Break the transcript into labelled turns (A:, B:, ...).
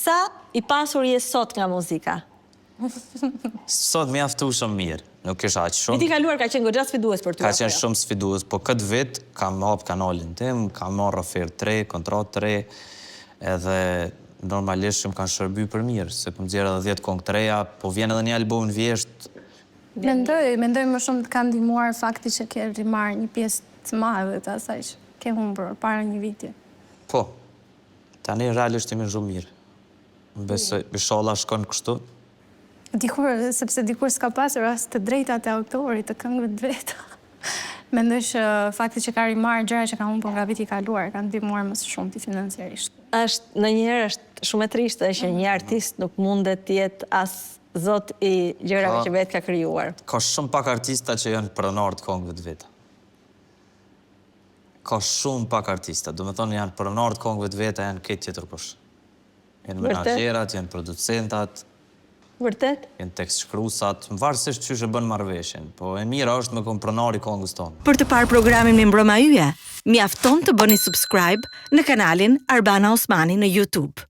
A: Sa i pasur je sot nga muzika?
B: Sot mjaftu shumë mirë. Nuk isha aq shumë.
A: Viti kaluar ka qenë goxha sfidues për ty.
B: Ka qenë shumë sfidues, po këtë vit kam hap kanalin tim, kam marrë ofertë 3, kontratë 3, edhe normalisht më kanë shërby për mirë, se po nxjerr edhe 10 këngë të reja, po vjen edhe një album në vjesht.
C: Mendoj më shumë të ka ndihmuar fakti që ke rimarrë një pjesë të madhe të asaj që ke humbur para një viti.
B: Po, tani realisht jemi shumë mirë. Besoj, inshallah shkon kështu.
C: Sepse dikur s'ka pasur as të drejtat e autorit të këngëve të veta. Mendoj që fakti që ka rimarrë gjëra që ka humbur nga viti i kaluar kanë ndihmuar më së shumti financiarisht.
A: Ndonjëherë është shumë e trishtë që një artist nuk mundet të jetë as zot i gjërave që vetë ka krijuar.
B: Ka shumë pak artista që janë pronarë të këngëve të veta. Ka shumë pak artista, do me thonë janë pronarë të këngëve të veta, janë këtë tjetër poshtë. Janë menaxherat, janë producentat,
A: Vërtet?
B: janë tekst shkruesat, varësisht çysh e bën marrëveshjen, po e mira është me kon pronari këngës tonë.
D: Për të parë programin me Mbroma Yje, mjafton të bëni subscribe në kanalin Arbana Osmani në YouTube.